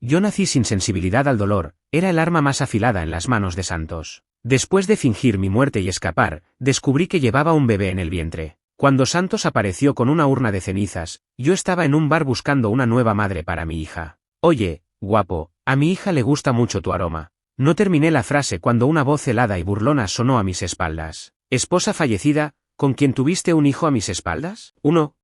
Yo nací sin sensibilidad al dolor, era el arma más afilada en las manos de Santos. Después de fingir mi muerte y escapar, descubrí que llevaba un bebé en el vientre. Cuando Santos apareció con una urna de cenizas, yo estaba en un bar buscando una nueva madre para mi hija. Oye, guapo, a mi hija le gusta mucho tu aroma. No terminé la frase cuando una voz helada y burlona sonó a mis espaldas. Esposa fallecida, ¿con quien tuviste un hijo a mis espaldas?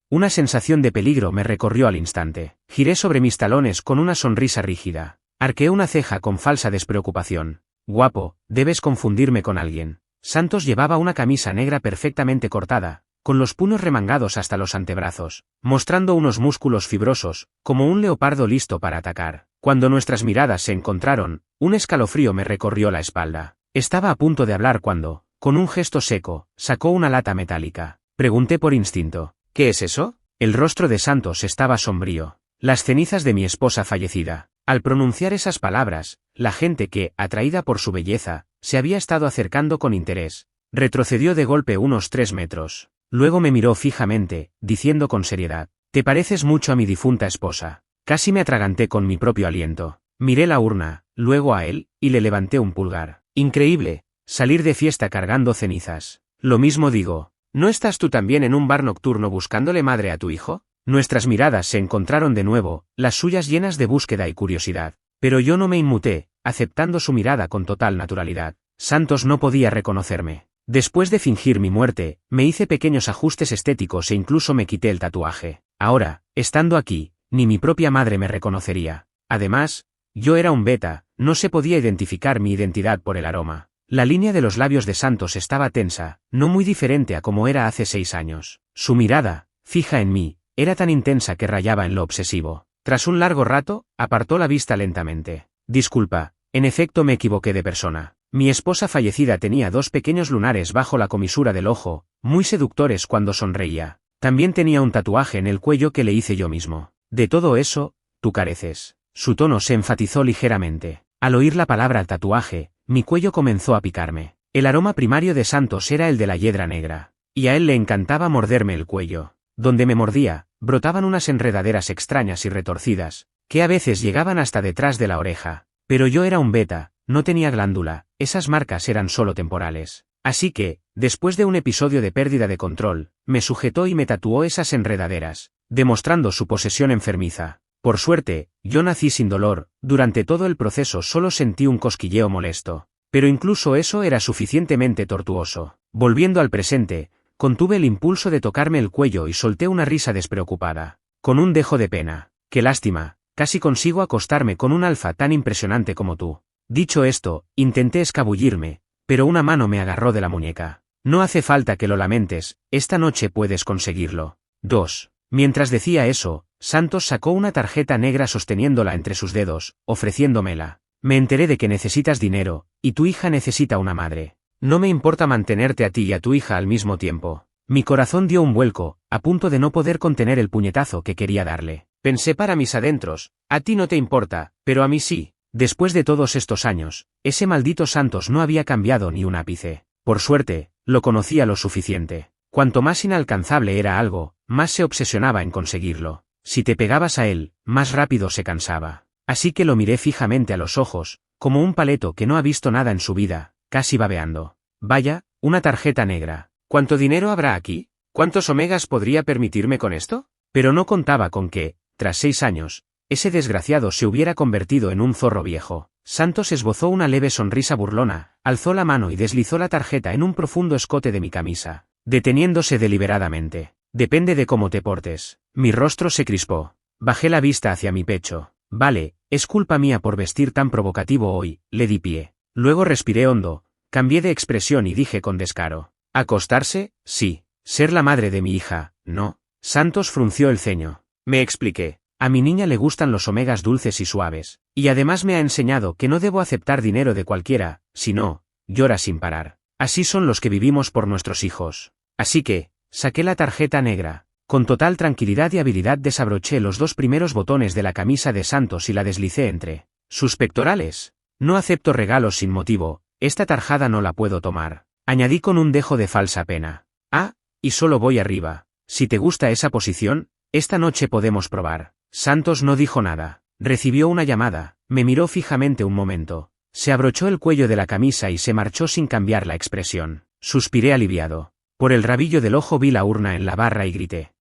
Una sensación de peligro me recorrió al instante. Giré sobre mis talones con una sonrisa rígida. Arqueé una ceja con falsa despreocupación. Guapo, debes confundirme con alguien. Santos llevaba una camisa negra perfectamente cortada, con los puños remangados hasta los antebrazos, mostrando unos músculos fibrosos, como un leopardo listo para atacar. Cuando nuestras miradas se encontraron, un escalofrío me recorrió la espalda. Estaba a punto de hablar cuando, con un gesto seco, sacó una lata metálica. Pregunté por instinto. ¿Qué es eso? El rostro de Santos estaba sombrío. Las cenizas de mi esposa fallecida. Al pronunciar esas palabras, la gente que, atraída por su belleza, se había estado acercando con interés, retrocedió de golpe unos 3 metros. Luego me miró fijamente, diciendo con seriedad: «Te pareces mucho a mi difunta esposa». Casi me atraganté con mi propio aliento. Miré la urna, luego a él, y le levanté un pulgar. Increíble, salir de fiesta cargando cenizas. Lo mismo digo. ¿No estás tú también en un bar nocturno buscándole madre a tu hijo? Nuestras miradas se encontraron de nuevo, las suyas llenas de búsqueda y curiosidad. Pero yo no me inmuté, aceptando su mirada con total naturalidad. Santos no podía reconocerme. Después de fingir mi muerte, me hice pequeños ajustes estéticos e incluso me quité el tatuaje. Ahora, estando aquí, ni mi propia madre me reconocería. Además, yo era un beta, no se podía identificar mi identidad por el aroma. La línea de los labios de Santos estaba tensa, no muy diferente a como era hace 6 años. Su mirada, fija en mí, era tan intensa que rayaba en lo obsesivo. Tras un largo rato, apartó la vista lentamente. Disculpa, en efecto me equivoqué de persona. Mi esposa fallecida tenía 2 pequeños lunares bajo la comisura del ojo, muy seductores cuando sonreía. También tenía un tatuaje en el cuello que le hice yo mismo. De todo eso, tú careces. Su tono se enfatizó ligeramente. Al oír la palabra tatuaje, mi cuello comenzó a picarme. El aroma primario de Santos era el de la hiedra negra. Y a él le encantaba morderme el cuello. Donde me mordía, brotaban unas enredaderas extrañas y retorcidas, que a veces llegaban hasta detrás de la oreja. Pero yo era un beta, no tenía glándula, esas marcas eran solo temporales. Así que, después de un episodio de pérdida de control, me sujetó y me tatuó esas enredaderas, demostrando su posesión enfermiza. Por suerte, yo nací sin dolor, durante todo el proceso solo sentí un cosquilleo molesto. Pero incluso eso era suficientemente tortuoso. Volviendo al presente, contuve el impulso de tocarme el cuello y solté una risa despreocupada. Con un dejo de pena. Qué lástima, casi consigo acostarme con un alfa tan impresionante como tú. Dicho esto, intenté escabullirme, pero una mano me agarró de la muñeca. No hace falta que lo lamentes, esta noche puedes conseguirlo. 2. Mientras decía eso, Santos sacó una tarjeta negra sosteniéndola entre sus dedos, ofreciéndomela. Me enteré de que necesitas dinero, y tu hija necesita una madre. No me importa mantenerte a ti y a tu hija al mismo tiempo. Mi corazón dio un vuelco, a punto de no poder contener el puñetazo que quería darle. Pensé para mis adentros, a ti no te importa, pero a mí sí. Después de todos estos años, ese maldito Santos no había cambiado ni un ápice. Por suerte, lo conocía lo suficiente. Cuanto más inalcanzable era algo, más se obsesionaba en conseguirlo. Si te pegabas a él, más rápido se cansaba. Así que lo miré fijamente a los ojos, como un paleto que no ha visto nada en su vida, casi babeando. Vaya, una tarjeta negra. ¿Cuánto dinero habrá aquí? ¿Cuántos omegas podría permitirme con esto? Pero no contaba con que, tras 6 años, ese desgraciado se hubiera convertido en un zorro viejo. Santos esbozó una leve sonrisa burlona, alzó la mano y deslizó la tarjeta en un profundo escote de mi camisa, deteniéndose deliberadamente. Depende de cómo te portes. Mi rostro se crispó. Bajé la vista hacia mi pecho. Vale, es culpa mía por vestir tan provocativo hoy, le di pie. Luego respiré hondo, cambié de expresión y dije con descaro: ¿acostarse? Sí. Ser la madre de mi hija, no. Santos frunció el ceño. Me expliqué. A mi niña le gustan los omegas dulces y suaves, y además me ha enseñado que no debo aceptar dinero de cualquiera, si no, llora sin parar. Así son los que vivimos por nuestros hijos. Así que, saqué la tarjeta negra. Con total tranquilidad y habilidad desabroché los 2 primeros botones de la camisa de Santos y la deslicé entre sus pectorales. No acepto regalos sin motivo, esta tarjada no la puedo tomar. Añadí con un dejo de falsa pena. Ah, y solo voy arriba. Si te gusta esa posición, esta noche podemos probar. Santos no dijo nada. Recibió una llamada, me miró fijamente un momento. Se abrochó el cuello de la camisa y se marchó sin cambiar la expresión. Suspiré aliviado. Por el rabillo del ojo vi la urna en la barra y grité.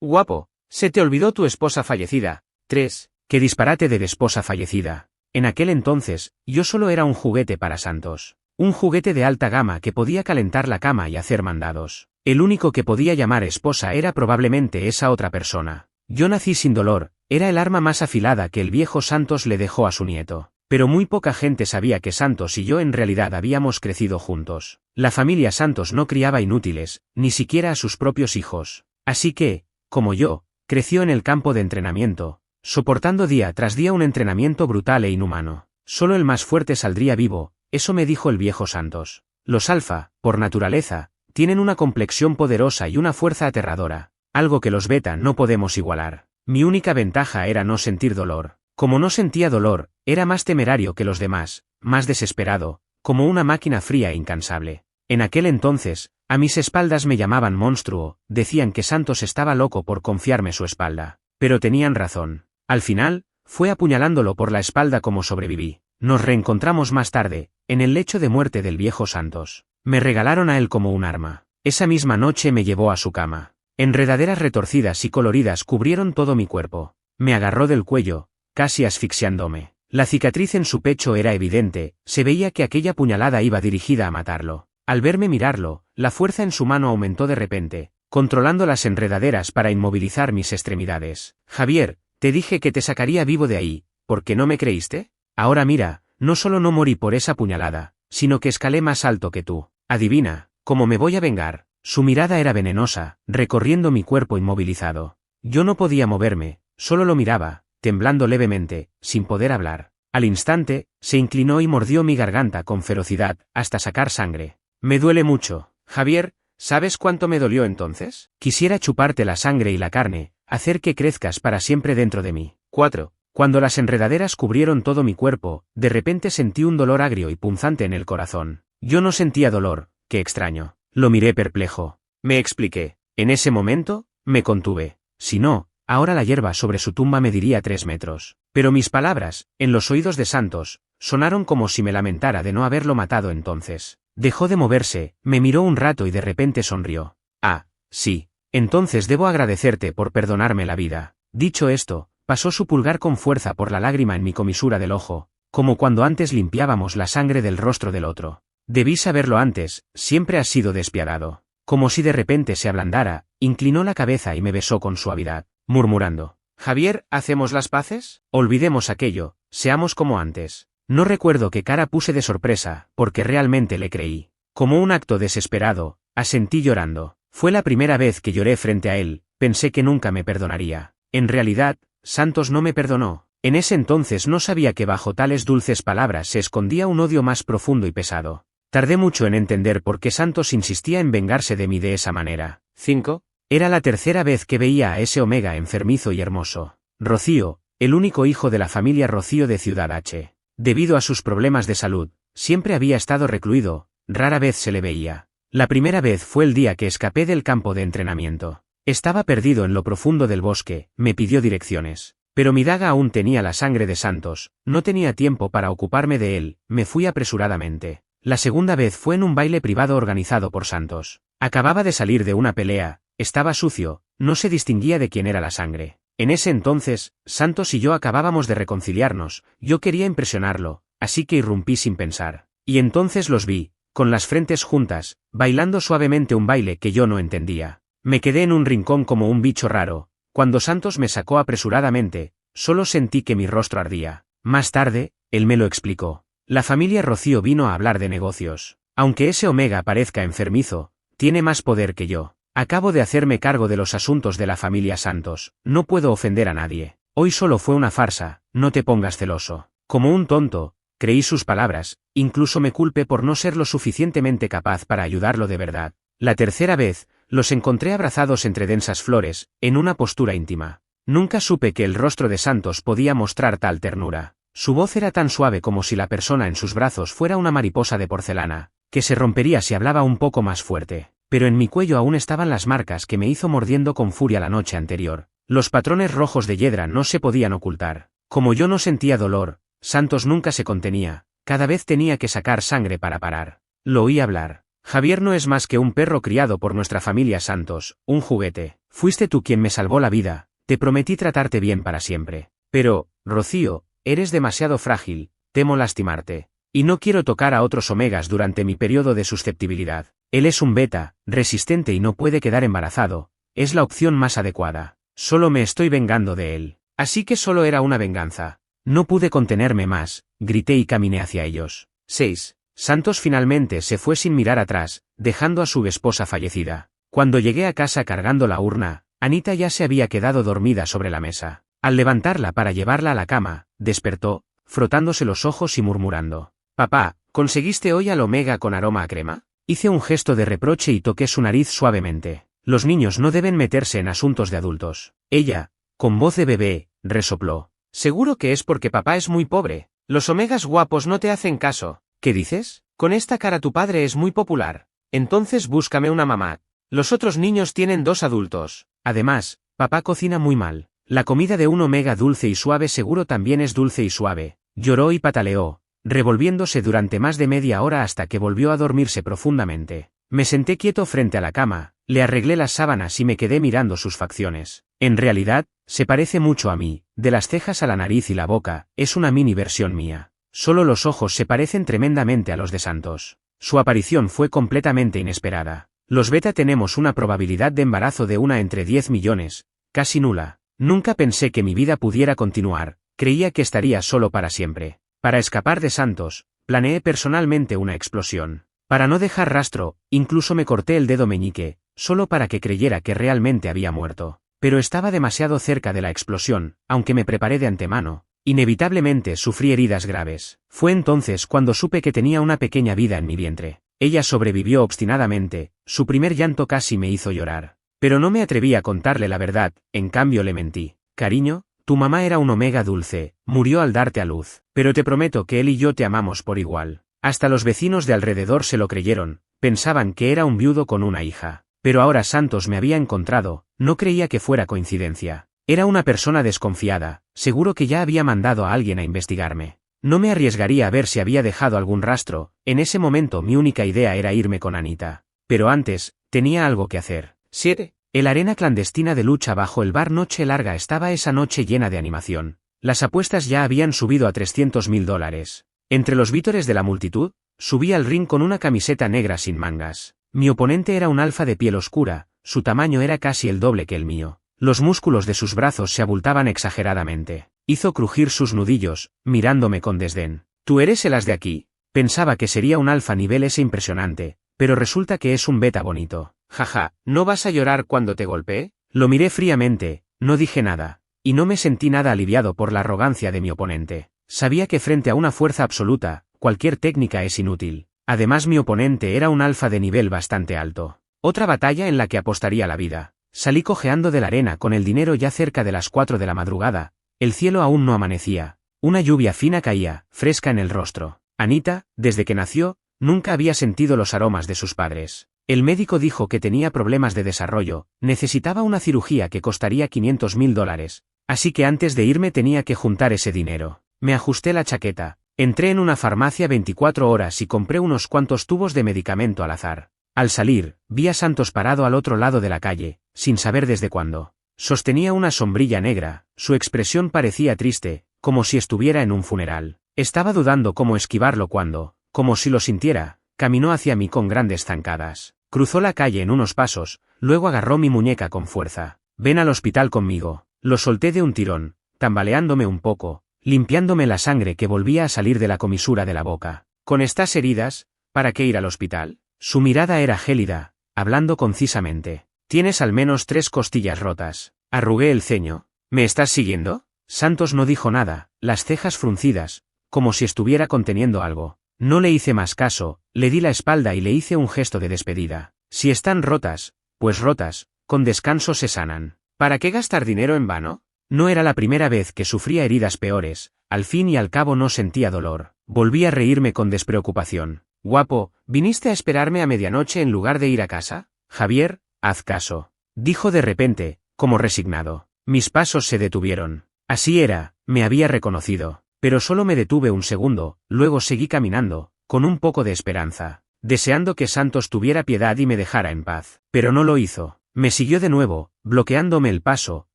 Guapo, se te olvidó tu esposa fallecida. 3. Qué disparate de esposa fallecida. En aquel entonces, yo solo era un juguete para Santos. Un juguete de alta gama que podía calentar la cama y hacer mandados. El único que podía llamar esposa era probablemente esa otra persona. Yo nací sin dolor, era el arma más afilada que el viejo Santos le dejó a su nieto. Pero muy poca gente sabía que Santos y yo en realidad habíamos crecido juntos. La familia Santos no criaba inútiles, ni siquiera a sus propios hijos. Así que, como yo, creció en el campo de entrenamiento, soportando día tras día un entrenamiento brutal e inhumano. Solo el más fuerte saldría vivo, eso me dijo el viejo Santos. Los alfa, por naturaleza, tienen una complexión poderosa y una fuerza aterradora, algo que los beta no podemos igualar. Mi única ventaja era no sentir dolor. Como no sentía dolor, era más temerario que los demás, más desesperado, como una máquina fría e incansable. En aquel entonces, a mis espaldas me llamaban monstruo, decían que Santos estaba loco por confiarme su espalda. Pero tenían razón. Al final, fue apuñalándolo por la espalda como sobreviví. Nos reencontramos más tarde, en el lecho de muerte del viejo Santos. Me regalaron a él como un arma. Esa misma noche me llevó a su cama. Enredaderas retorcidas y coloridas cubrieron todo mi cuerpo. Me agarró del cuello, casi asfixiándome. La cicatriz en su pecho era evidente, se veía que aquella puñalada iba dirigida a matarlo. Al verme mirarlo, la fuerza en su mano aumentó de repente, controlando las enredaderas para inmovilizar mis extremidades. Javier, te dije que te sacaría vivo de ahí, ¿por qué no me creíste? Ahora mira, no solo no morí por esa puñalada, sino que escalé más alto que tú. Adivina, ¿cómo me voy a vengar? Su mirada era venenosa, recorriendo mi cuerpo inmovilizado. Yo no podía moverme, solo lo miraba, temblando levemente, sin poder hablar. Al instante, se inclinó y mordió mi garganta con ferocidad, hasta sacar sangre. Me duele mucho. Javier, ¿sabes cuánto me dolió entonces? Quisiera chuparte la sangre y la carne, hacer que crezcas para siempre dentro de mí. 4. Cuando las enredaderas cubrieron todo mi cuerpo, de repente sentí un dolor agrio y punzante en el corazón. Yo no sentía dolor, qué extraño. Lo miré perplejo. Me expliqué. En ese momento, me contuve. Si no, ahora la hierba sobre su tumba mediría 3 metros. Pero mis palabras, en los oídos de Santos, sonaron como si me lamentara de no haberlo matado entonces. Dejó de moverse, me miró un rato y de repente sonrió. Ah, sí. Entonces debo agradecerte por perdonarme la vida. Dicho esto, pasó su pulgar con fuerza por la lágrima en mi comisura del ojo, como cuando antes limpiábamos la sangre del rostro del otro. Debí saberlo antes, siempre has sido despiadado. Como si de repente se ablandara, inclinó la cabeza y me besó con suavidad, murmurando. Javier, ¿hacemos las paces? Olvidemos aquello, seamos como antes. No recuerdo qué cara puse de sorpresa, porque realmente le creí. Como un acto desesperado, asentí llorando. Fue la primera vez que lloré frente a él, pensé que nunca me perdonaría. En realidad, Santos no me perdonó. En ese entonces no sabía que bajo tales dulces palabras se escondía un odio más profundo y pesado. Tardé mucho en entender por qué Santos insistía en vengarse de mí de esa manera. 5. Era la tercera vez que veía a ese Omega enfermizo y hermoso. Rocío, el único hijo de la familia Rocío de Ciudad H. Debido a sus problemas de salud, siempre había estado recluido, rara vez se le veía. La primera vez fue el día que escapé del campo de entrenamiento. Estaba perdido en lo profundo del bosque, me pidió direcciones. Pero mi daga aún tenía la sangre de Santos, no tenía tiempo para ocuparme de él, me fui apresuradamente. La segunda vez fue en un baile privado organizado por Santos. Acababa de salir de una pelea, estaba sucio, no se distinguía de quién era la sangre. En ese entonces, Santos y yo acabábamos de reconciliarnos, yo quería impresionarlo, así que irrumpí sin pensar. Y entonces los vi, con las frentes juntas, bailando suavemente un baile que yo no entendía. Me quedé en un rincón como un bicho raro. Cuando Santos me sacó apresuradamente, solo sentí que mi rostro ardía. Más tarde, él me lo explicó. La familia Rocío vino a hablar de negocios. Aunque ese Omega parezca enfermizo, tiene más poder que yo. Acabo de hacerme cargo de los asuntos de la familia Santos, no puedo ofender a nadie. Hoy solo fue una farsa, no te pongas celoso. Como un tonto, creí sus palabras, incluso me culpé por no ser lo suficientemente capaz para ayudarlo de verdad. La tercera vez, los encontré abrazados entre densas flores, en una postura íntima. Nunca supe que el rostro de Santos podía mostrar tal ternura. Su voz era tan suave como si la persona en sus brazos fuera una mariposa de porcelana, que se rompería si hablaba un poco más fuerte. Pero en mi cuello aún estaban las marcas que me hizo mordiendo con furia la noche anterior. Los patrones rojos de hiedra no se podían ocultar. Como yo no sentía dolor, Santos nunca se contenía, cada vez tenía que sacar sangre para parar. Lo oí hablar. Javier no es más que un perro criado por nuestra familia Santos, un juguete. Fuiste tú quien me salvó la vida, te prometí tratarte bien para siempre. Pero, Rocío, eres demasiado frágil, temo lastimarte. Y no quiero tocar a otros omegas durante mi periodo de susceptibilidad. Él es un beta, resistente y no puede quedar embarazado, es la opción más adecuada. Solo me estoy vengando de él. Así que solo era una venganza. No pude contenerme más, grité y caminé hacia ellos. 6. Santos finalmente se fue sin mirar atrás, dejando a su esposa fallecida. Cuando llegué a casa cargando la urna, Anita ya se había quedado dormida sobre la mesa. Al levantarla para llevarla a la cama, despertó, frotándose los ojos y murmurando. «Papá, ¿conseguiste hoy al omega con aroma a crema?» Hice un gesto de reproche y toqué su nariz suavemente. Los niños no deben meterse en asuntos de adultos. Ella, con voz de bebé, resopló. «Seguro que es porque papá es muy pobre. Los omegas guapos no te hacen caso». «¿Qué dices? Con esta cara tu padre es muy popular. Entonces búscame una mamá. Los otros niños tienen 2 adultos. Además, papá cocina muy mal. La comida de un omega dulce y suave seguro también es dulce y suave». Lloró y pataleó, revolviéndose durante más de media hora hasta que volvió a dormirse profundamente. Me senté quieto frente a la cama, le arreglé las sábanas y me quedé mirando sus facciones. En realidad, se parece mucho a mí, de las cejas a la nariz y la boca, es una mini versión mía. Solo los ojos se parecen tremendamente a los de Santos. Su aparición fue completamente inesperada. Los beta tenemos una probabilidad de embarazo de 1 entre 10 millones, casi nula. Nunca pensé que mi vida pudiera continuar, creía que estaría solo para siempre. Para escapar de Santos, planeé personalmente una explosión. Para no dejar rastro, incluso me corté el dedo meñique, solo para que creyera que realmente había muerto. Pero estaba demasiado cerca de la explosión, aunque me preparé de antemano. Inevitablemente sufrí heridas graves. Fue entonces cuando supe que tenía una pequeña vida en mi vientre. Ella sobrevivió obstinadamente, su primer llanto casi me hizo llorar. Pero no me atreví a contarle la verdad, en cambio le mentí. Cariño, tu mamá era un omega dulce, murió al darte a luz. Pero te prometo que él y yo te amamos por igual. Hasta los vecinos de alrededor se lo creyeron, pensaban que era un viudo con una hija. Pero ahora Santos me había encontrado, no creía que fuera coincidencia. Era una persona desconfiada, seguro que ya había mandado a alguien a investigarme. No me arriesgaría a ver si había dejado algún rastro, en ese momento mi única idea era irme con Anita. Pero antes, tenía algo que hacer. 7. El arena clandestina de lucha bajo el bar Noche Larga estaba esa noche llena de animación. Las apuestas ya habían subido a $300.000. Entre los vítores de la multitud, subí al ring con una camiseta negra sin mangas. Mi oponente era un alfa de piel oscura, su tamaño era casi el doble que el mío. Los músculos de sus brazos se abultaban exageradamente. Hizo crujir sus nudillos, mirándome con desdén. «¿Tú eres el as de aquí?» Pensaba que sería un alfa nivel S impresionante, pero resulta que es un beta bonito. «Jaja, ¿no vas a llorar cuando te golpee?» Lo miré fríamente, no dije nada, y no me sentí nada aliviado por la arrogancia de mi oponente. Sabía que frente a una fuerza absoluta, cualquier técnica es inútil. Además mi oponente era un alfa de nivel bastante alto. Otra batalla en la que apostaría la vida. Salí cojeando de la arena con el dinero ya cerca de las 4 de la madrugada. El cielo aún no amanecía. Una lluvia fina caía, fresca en el rostro. Anita, desde que nació, nunca había sentido los aromas de sus padres. El médico dijo que tenía problemas de desarrollo, necesitaba una cirugía que costaría $500.000, así que antes de irme tenía que juntar ese dinero. Me ajusté la chaqueta, entré en una farmacia 24 horas y compré unos cuantos tubos de medicamento al azar. Al salir, vi a Santos parado al otro lado de la calle, sin saber desde cuándo. Sostenía una sombrilla negra, su expresión parecía triste, como si estuviera en un funeral. Estaba dudando cómo esquivarlo cuando, como si lo sintiera, caminó hacia mí con grandes zancadas. Cruzó la calle en unos pasos, luego agarró mi muñeca con fuerza. «Ven al hospital conmigo». Lo solté de un tirón, tambaleándome un poco, limpiándome la sangre que volvía a salir de la comisura de la boca. «¿Con estas heridas? ¿Para qué ir al hospital?» Su mirada era gélida, hablando concisamente. «Tienes al menos 3 costillas rotas». Arrugué el ceño. «¿Me estás siguiendo?» Santos no dijo nada, las cejas fruncidas, como si estuviera conteniendo algo. No le hice más caso, le di la espalda y le hice un gesto de despedida. «Si están rotas, pues rotas, con descanso se sanan. ¿Para qué gastar dinero en vano?» No era la primera vez que sufría heridas peores, al fin y al cabo no sentía dolor. Volví a reírme con despreocupación. «Guapo, ¿viniste a esperarme a medianoche en lugar de ir a casa?» «Javier, haz caso», dijo de repente, como resignado. Mis pasos se detuvieron. Así era, me había reconocido. Pero solo me detuve un segundo, luego seguí caminando, con un poco de esperanza, deseando que Santos tuviera piedad y me dejara en paz. Pero no lo hizo. Me siguió de nuevo, bloqueándome el paso,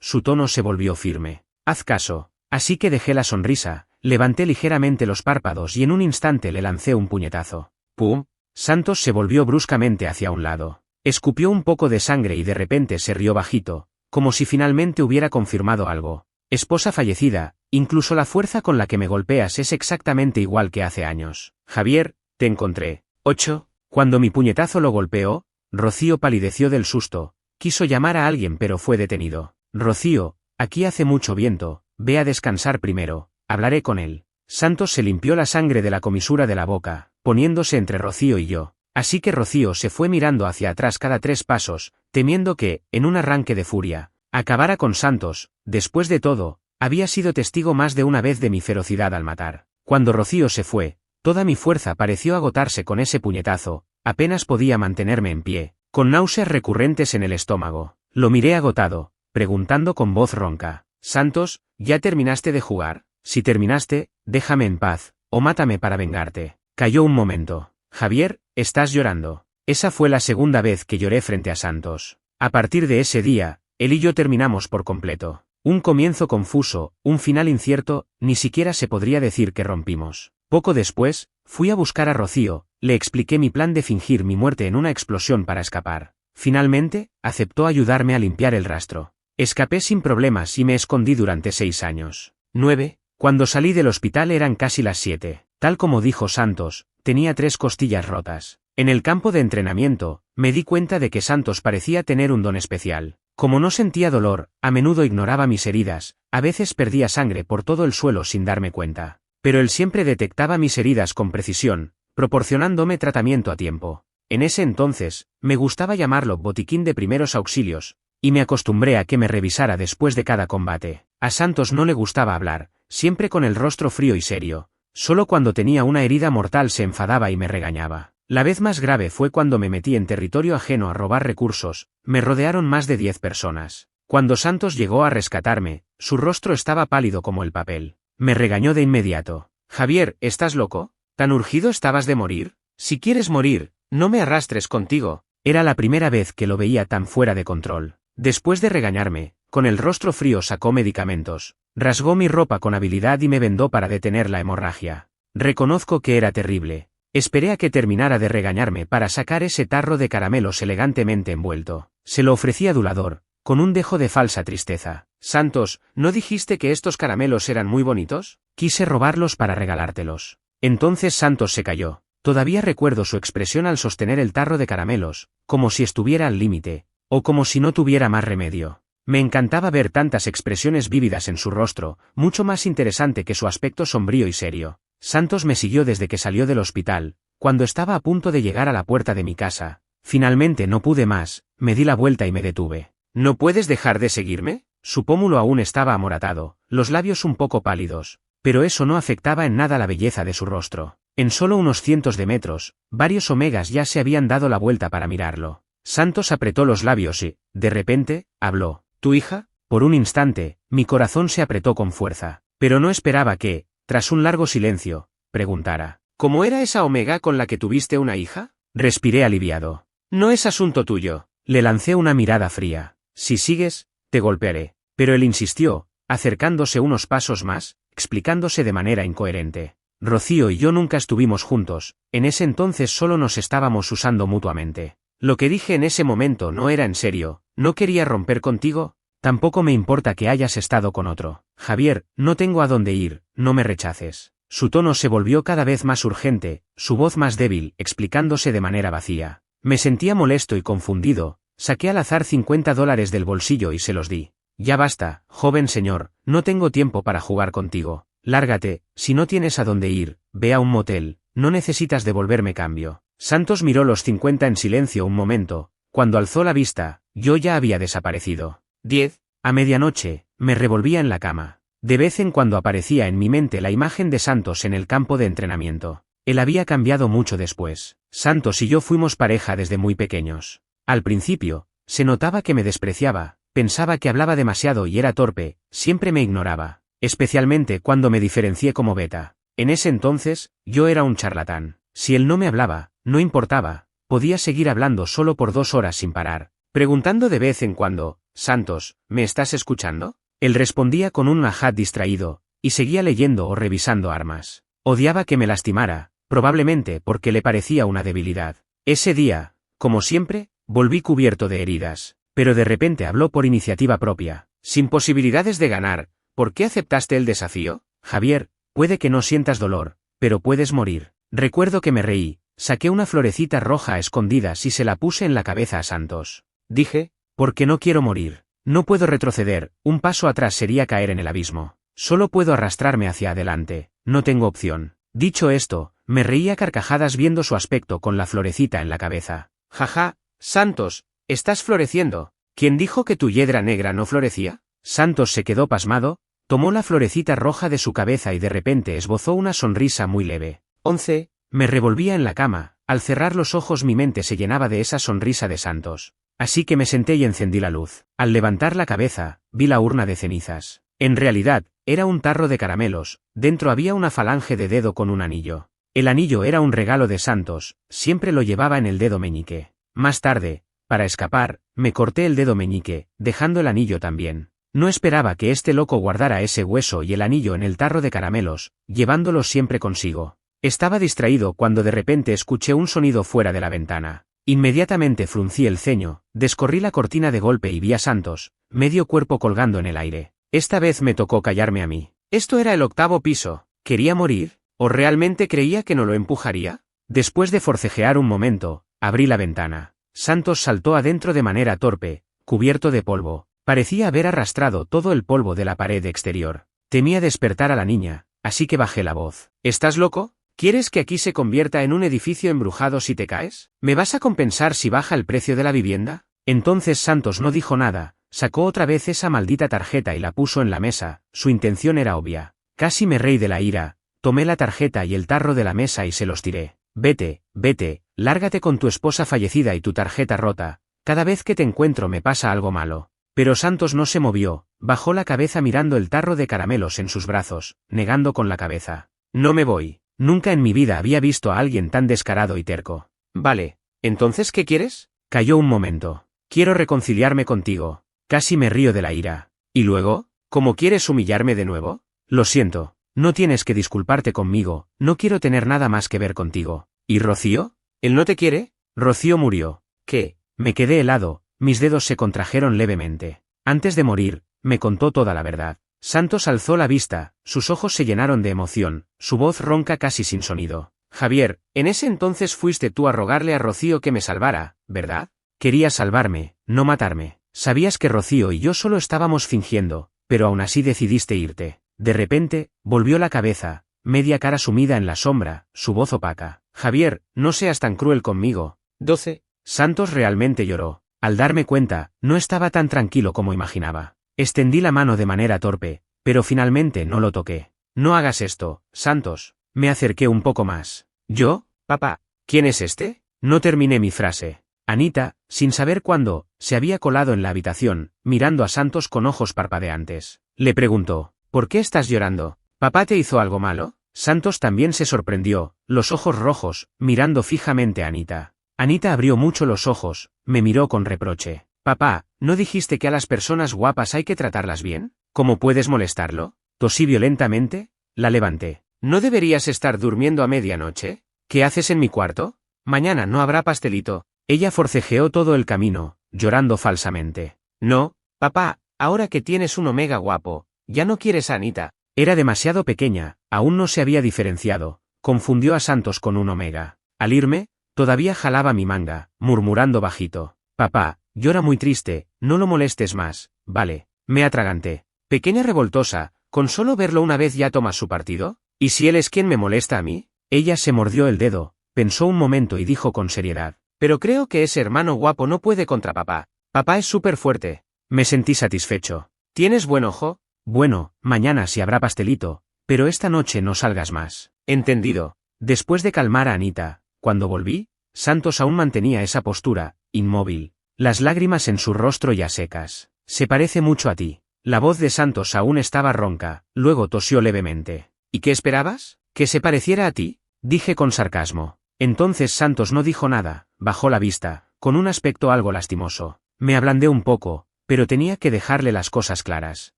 su tono se volvió firme. Haz caso. Así que dejé la sonrisa, levanté ligeramente los párpados y en un instante le lancé un puñetazo. ¡Pum! Santos se volvió bruscamente hacia un lado. Escupió un poco de sangre y de repente se rió bajito, como si finalmente hubiera confirmado algo. Esposa fallecida, incluso la fuerza con la que me golpeas es exactamente igual que hace años. Javier, te encontré. 8. Cuando mi puñetazo lo golpeó, Rocío palideció del susto, quiso llamar a alguien pero fue detenido. Rocío, aquí hace mucho viento, ve a descansar primero, hablaré con él. Santos se limpió la sangre de la comisura de la boca, poniéndose entre Rocío y yo. Así que Rocío se fue mirando hacia atrás cada 3 pasos, temiendo que, en un arranque de furia, acabara con Santos. Después de todo, había sido testigo más de una vez de mi ferocidad al matar. Cuando Rocío se fue, toda mi fuerza pareció agotarse con ese puñetazo, apenas podía mantenerme en pie, con náuseas recurrentes en el estómago. Lo miré agotado, preguntando con voz ronca: Santos, ¿ya terminaste de jugar? Si terminaste, déjame en paz, o mátame para vengarte. Calló un momento. Javier, estás llorando. Esa fue la segunda vez que lloré frente a Santos. A partir de ese día, él y yo terminamos por completo. Un comienzo confuso, un final incierto, ni siquiera se podría decir que rompimos. Poco después, fui a buscar a Rocío, le expliqué mi plan de fingir mi muerte en una explosión para escapar. Finalmente, aceptó ayudarme a limpiar el rastro. Escapé sin problemas y me escondí durante 6 años. 9. Cuando salí del hospital eran casi las 7. Tal como dijo Santos, tenía 3 costillas rotas. En el campo de entrenamiento, me di cuenta de que Santos parecía tener un don especial. Como no sentía dolor, a menudo ignoraba mis heridas, a veces perdía sangre por todo el suelo sin darme cuenta. Pero él siempre detectaba mis heridas con precisión, proporcionándome tratamiento a tiempo. En ese entonces, me gustaba llamarlo botiquín de primeros auxilios, y me acostumbré a que me revisara después de cada combate. A Santos no le gustaba hablar, siempre con el rostro frío y serio. Solo cuando tenía una herida mortal se enfadaba y me regañaba. La vez más grave fue cuando me metí en territorio ajeno a robar recursos, me rodearon más de 10 personas. Cuando Santos llegó a rescatarme, su rostro estaba pálido como el papel. Me regañó de inmediato. Javier, ¿estás loco? ¿Tan urgido estabas de morir? Si quieres morir, no me arrastres contigo. Era la primera vez que lo veía tan fuera de control. Después de regañarme, con el rostro frío sacó medicamentos, rasgó mi ropa con habilidad y me vendó para detener la hemorragia. Reconozco que era terrible. Esperé a que terminara de regañarme para sacar ese tarro de caramelos elegantemente envuelto. Se lo ofrecí adulador, con un dejo de falsa tristeza. Santos, ¿no dijiste que estos caramelos eran muy bonitos? Quise robarlos para regalártelos. Entonces Santos se calló. Todavía recuerdo su expresión al sostener el tarro de caramelos, como si estuviera al límite, o como si no tuviera más remedio. Me encantaba ver tantas expresiones vívidas en su rostro, mucho más interesante que su aspecto sombrío y serio. Santos me siguió desde que salió del hospital, cuando estaba a punto de llegar a la puerta de mi casa. Finalmente no pude más, me di la vuelta y me detuve. ¿No puedes dejar de seguirme? Su pómulo aún estaba amoratado, los labios un poco pálidos, pero eso no afectaba en nada la belleza de su rostro. En solo unos cientos de metros, varios omegas ya se habían dado la vuelta para mirarlo. Santos apretó los labios y, de repente, habló. ¿Tu hija? Por un instante, mi corazón se apretó con fuerza, pero no esperaba que, tras un largo silencio, preguntara. ¿Cómo era esa omega con la que tuviste una hija? Respiré aliviado. No es asunto tuyo. Le lancé una mirada fría. Si sigues, te golpearé. Pero él insistió, acercándose unos pasos más, explicándose de manera incoherente. Rocío y yo nunca estuvimos juntos, en ese entonces solo nos estábamos usando mutuamente. Lo que dije en ese momento no era en serio, no quería romper contigo, tampoco me importa que hayas estado con otro. Javier, no tengo a dónde ir, no me rechaces. Su tono se volvió cada vez más urgente, su voz más débil, explicándose de manera vacía. Me sentía molesto y confundido, saqué al azar $50 del bolsillo y se los di. Ya basta, joven señor, no tengo tiempo para jugar contigo. Lárgate, si no tienes a dónde ir, ve a un motel, no necesitas devolverme cambio. Santos miró los 50 en silencio un momento, cuando alzó la vista, yo ya había desaparecido. 10. A medianoche, me revolvía en la cama. De vez en cuando aparecía en mi mente la imagen de Santos en el campo de entrenamiento. Él había cambiado mucho después. Santos y yo fuimos pareja desde muy pequeños. Al principio, se notaba que me despreciaba, pensaba que hablaba demasiado y era torpe, siempre me ignoraba. especialmente cuando me diferencié como beta. En ese entonces, yo era un charlatán. Si él no me hablaba, no importaba, podía seguir hablando solo por 2 horas sin parar, preguntando de vez en cuando, Santos, ¿me estás escuchando? Él respondía con un ajá distraído, y seguía leyendo o revisando armas. Odiaba que me lastimara, probablemente porque le parecía una debilidad. Ese día, como siempre, volví cubierto de heridas, pero de repente habló por iniciativa propia. Sin posibilidades de ganar, ¿por qué aceptaste el desafío? Javier, puede que no sientas dolor, pero puedes morir. Recuerdo que me reí, saqué una florecita roja a escondidas y se la puse en la cabeza a Santos. Dije, porque no quiero morir. No puedo retroceder, un paso atrás sería caer en el abismo. Solo puedo arrastrarme hacia adelante, no tengo opción. Dicho esto, me reí a carcajadas viendo su aspecto con la florecita en la cabeza. Jaja, Santos, estás floreciendo. ¿Quién dijo que tu hiedra negra no florecía? Santos se quedó pasmado, tomó la florecita roja de su cabeza y de repente esbozó una sonrisa muy leve. 11. Me revolvía en la cama, al cerrar los ojos mi mente se llenaba de esa sonrisa de Santos. Así que me senté y encendí la luz. Al levantar la cabeza, vi la urna de cenizas. En realidad, era un tarro de caramelos, dentro había una falange de dedo con un anillo. El anillo era un regalo de Santos, siempre lo llevaba en el dedo meñique. Más tarde, para escapar, me corté el dedo meñique, dejando el anillo también. No esperaba que este loco guardara ese hueso y el anillo en el tarro de caramelos, llevándolos siempre consigo. Estaba distraído cuando de repente escuché un sonido fuera de la ventana. Inmediatamente fruncí el ceño, descorrí la cortina de golpe y vi a Santos, medio cuerpo colgando en el aire. Esta vez me tocó callarme a mí. Esto era el 8º piso. ¿Quería morir? ¿O realmente creía que no lo empujaría? Después de forcejear un momento, abrí la ventana. Santos saltó adentro de manera torpe, cubierto de polvo. Parecía haber arrastrado todo el polvo de la pared exterior. Temía despertar a la niña, así que bajé la voz. ¿Estás loco? ¿Quieres que aquí se convierta en un edificio embrujado si te caes? ¿Me vas a compensar si baja el precio de la vivienda? Entonces Santos no dijo nada, sacó otra vez esa maldita tarjeta y la puso en la mesa, su intención era obvia. Casi me reí de la ira, tomé la tarjeta y el tarro de la mesa y se los tiré. Vete, vete, lárgate con tu esposa fallecida y tu tarjeta rota, cada vez que te encuentro me pasa algo malo. Pero Santos no se movió, bajó la cabeza mirando el tarro de caramelos en sus brazos, negando con la cabeza. No me voy. Nunca en mi vida había visto a alguien tan descarado y terco. Vale, ¿entonces qué quieres? Calló un momento. Quiero reconciliarme contigo. Casi me río de la ira. ¿Y luego? ¿Cómo quieres humillarme de nuevo? Lo siento, no tienes que disculparte conmigo, no quiero tener nada más que ver contigo. ¿Y Rocío? ¿Él no te quiere? Rocío murió. ¿Qué? Me quedé helado, mis dedos se contrajeron levemente. Antes de morir, me contó toda la verdad. Santos alzó la vista, sus ojos se llenaron de emoción, su voz ronca casi sin sonido. Javier, en ese entonces fuiste tú a rogarle a Rocío que me salvara, ¿verdad? Querías salvarme, no matarme. Sabías que Rocío y yo solo estábamos fingiendo, pero aún así decidiste irte. De repente, volvió la cabeza, media cara sumida en la sombra, su voz opaca. Javier, no seas tan cruel conmigo. 12. Santos realmente lloró. Al darme cuenta, no estaba tan tranquilo como imaginaba. Extendí la mano de manera torpe, pero finalmente no lo toqué. No hagas esto, Santos. Me acerqué un poco más. ¿Yo? Papá. ¿Quién es este? No terminé mi frase. Anita, sin saber cuándo, se había colado en la habitación, mirando a Santos con ojos parpadeantes. Le preguntó, ¿por qué estás llorando? ¿Papá te hizo algo malo? Santos también se sorprendió, los ojos rojos, mirando fijamente a Anita. Anita abrió mucho los ojos, me miró con reproche. Papá, ¿no dijiste que a las personas guapas hay que tratarlas bien? ¿Cómo puedes molestarlo? Tosí violentamente, la levanté. ¿No deberías estar durmiendo a medianoche? ¿Qué haces en mi cuarto? Mañana no habrá pastelito. Ella forcejeó todo el camino, llorando falsamente. No, papá, ahora que tienes un omega guapo, ya no quieres a Anita. Era demasiado pequeña, aún no se había diferenciado, confundió a Santos con un omega. Al irme, todavía jalaba mi manga, murmurando bajito. Papá, llora muy triste, no lo molestes más, vale. Me atraganté. Pequeña revoltosa, ¿con solo verlo una vez ya tomas su partido? ¿Y si él es quien me molesta a mí? Ella se mordió el dedo, pensó un momento y dijo con seriedad. Pero creo que ese hermano guapo no puede contra papá. Papá es súper fuerte. Me sentí satisfecho. ¿Tienes buen ojo? Bueno, mañana sí habrá pastelito, pero esta noche no salgas más. Entendido. Después de calmar a Anita, cuando volví, Santos aún mantenía esa postura, inmóvil, las lágrimas en su rostro ya secas. Se parece mucho a ti. La voz de Santos aún estaba ronca, luego tosió levemente. ¿Y qué esperabas? ¿Que se pareciera a ti? Dije con sarcasmo. Entonces Santos no dijo nada, bajó la vista, con un aspecto algo lastimoso. Me ablandé un poco, pero tenía que dejarle las cosas claras.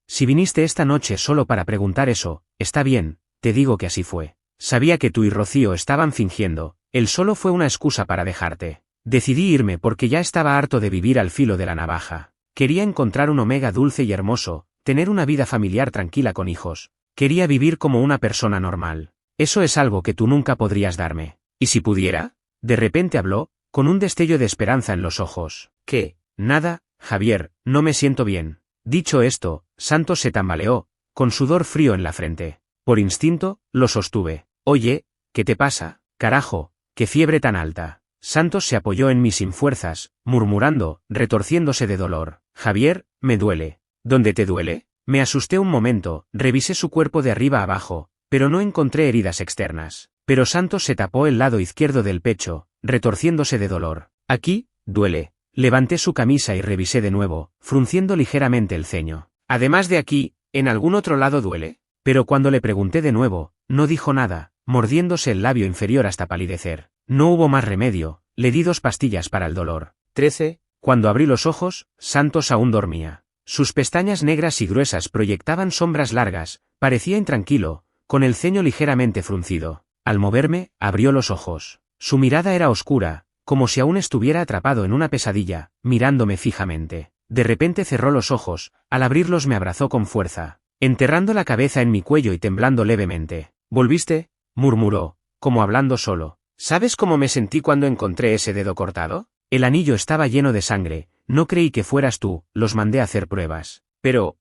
Si viniste esta noche solo para preguntar eso, está bien, te digo que así fue. Sabía que tú y Rocío estaban fingiendo, él solo fue una excusa para dejarte. Decidí irme porque ya estaba harto de vivir al filo de la navaja. Quería encontrar un Omega dulce y hermoso, tener una vida familiar tranquila con hijos. Quería vivir como una persona normal. Eso es algo que tú nunca podrías darme. ¿Y si pudiera? De repente habló, con un destello de esperanza en los ojos. ¿Qué? Nada, Javier, no me siento bien. Dicho esto, Santos se tambaleó, con sudor frío en la frente. Por instinto, lo sostuve. Oye, ¿qué te pasa? Carajo, qué fiebre tan alta. Santos se apoyó en mí sin fuerzas, murmurando, retorciéndose de dolor. Javier, me duele. ¿Dónde te duele? Me asusté un momento, revisé su cuerpo de arriba abajo, pero no encontré heridas externas. Pero Santos se tapó el lado izquierdo del pecho, retorciéndose de dolor. Aquí, duele. Levanté su camisa y revisé de nuevo, frunciendo ligeramente el ceño. Además de aquí, ¿en algún otro lado duele? Pero cuando le pregunté de nuevo, no dijo nada, mordiéndose el labio inferior hasta palidecer. No hubo más remedio, le di 2 pastillas para el dolor. 13. Cuando abrí los ojos, Santos aún dormía. Sus pestañas negras y gruesas proyectaban sombras largas, parecía intranquilo, con el ceño ligeramente fruncido. Al moverme, abrió los ojos. Su mirada era oscura, como si aún estuviera atrapado en una pesadilla, mirándome fijamente. De repente cerró los ojos, al abrirlos me abrazó con fuerza, enterrando la cabeza en mi cuello y temblando levemente. ¿Volviste?, murmuró, como hablando solo. ¿Sabes cómo me sentí cuando encontré ese dedo cortado? El anillo estaba lleno de sangre, no creí que fueras tú, los mandé a hacer pruebas. Pero,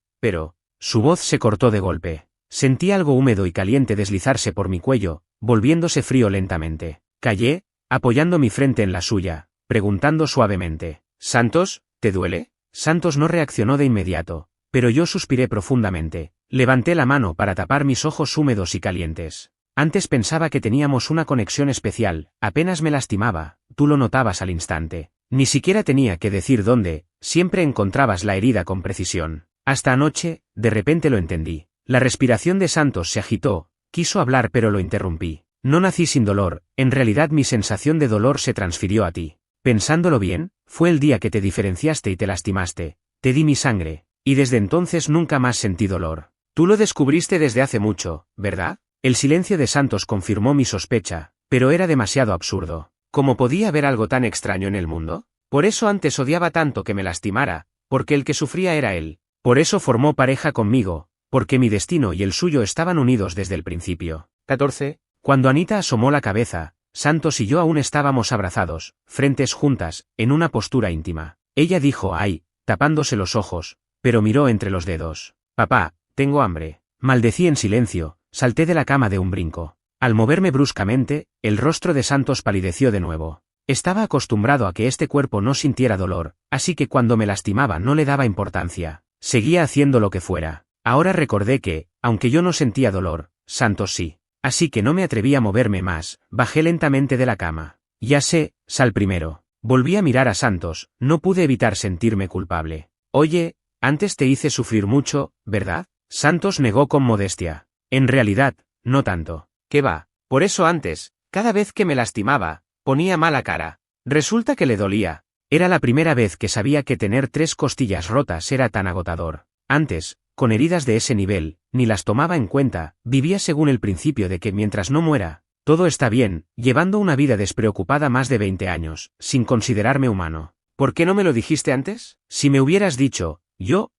su voz se cortó de golpe. Sentí algo húmedo y caliente deslizarse por mi cuello, volviéndose frío lentamente. Callé, apoyando mi frente en la suya, preguntando suavemente. ¿Santos, te duele? Santos no reaccionó de inmediato, pero yo suspiré profundamente. Levanté la mano para tapar mis ojos húmedos y calientes. Antes pensaba que teníamos una conexión especial, apenas me lastimaba, tú lo notabas al instante. Ni siquiera tenía que decir dónde, siempre encontrabas la herida con precisión. Hasta anoche, de repente lo entendí. La respiración de Santos se agitó, quiso hablar pero lo interrumpí. No nací sin dolor, en realidad mi sensación de dolor se transfirió a ti. Pensándolo bien, fue el día que te diferenciaste y te lastimaste, te di mi sangre, y desde entonces nunca más sentí dolor. Tú lo descubriste desde hace mucho, ¿verdad? El silencio de Santos confirmó mi sospecha, pero era demasiado absurdo. ¿Cómo podía haber algo tan extraño en el mundo? Por eso antes odiaba tanto que me lastimara, porque el que sufría era él. Por eso formó pareja conmigo, porque mi destino y el suyo estaban unidos desde el principio. 14. Cuando Anita asomó la cabeza, Santos y yo aún estábamos abrazados, frentes juntas, en una postura íntima. Ella dijo ay, tapándose los ojos, pero miró entre los dedos. Papá, tengo hambre. Maldecí en silencio, salté de la cama de un brinco. Al moverme bruscamente, el rostro de Santos palideció de nuevo. Estaba acostumbrado a que este cuerpo no sintiera dolor, así que cuando me lastimaba no le daba importancia. Seguía haciendo lo que fuera. Ahora recordé que, aunque yo no sentía dolor, Santos sí. Así que no me atreví a moverme más, bajé lentamente de la cama. Ya sé, sal primero. Volví a mirar a Santos, no pude evitar sentirme culpable. Oye, antes te hice sufrir mucho, ¿verdad? Santos negó con modestia. En realidad, no tanto. ¿Qué va? Por eso antes, cada vez que me lastimaba, ponía mala cara. Resulta que le dolía. Era la primera vez que sabía que tener 3 costillas rotas era tan agotador. Antes, con heridas de ese nivel, ni las tomaba en cuenta, vivía según el principio de que mientras no muera, todo está bien, llevando una vida despreocupada más de 20 años, sin considerarme humano. ¿Por qué no me lo dijiste antes? Si me hubieras dicho, yo,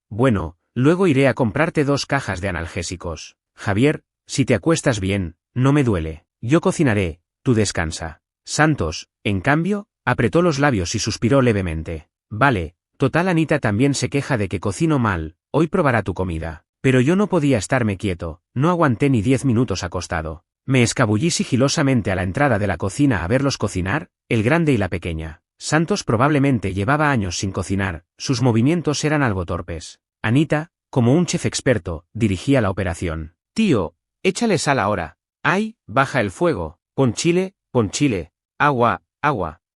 bueno, luego iré a comprarte 2 cajas de analgésicos. Javier, si te acuestas bien, no me duele. Yo cocinaré, tú descansa. Santos, en cambio, apretó los labios y suspiró levemente. Vale, total Anita también se queja de que cocino mal, hoy probará tu comida. Pero yo no podía estarme quieto, no aguanté ni 10 minutos acostado. Me escabullí sigilosamente a la entrada de la cocina a verlos cocinar, el grande y la pequeña. Santos probablemente llevaba años sin cocinar, sus movimientos eran algo torpes. Anita, como un chef experto, dirigía la operación. Tío, échale sal ahora. Ay, baja el fuego. Pon chile, agua.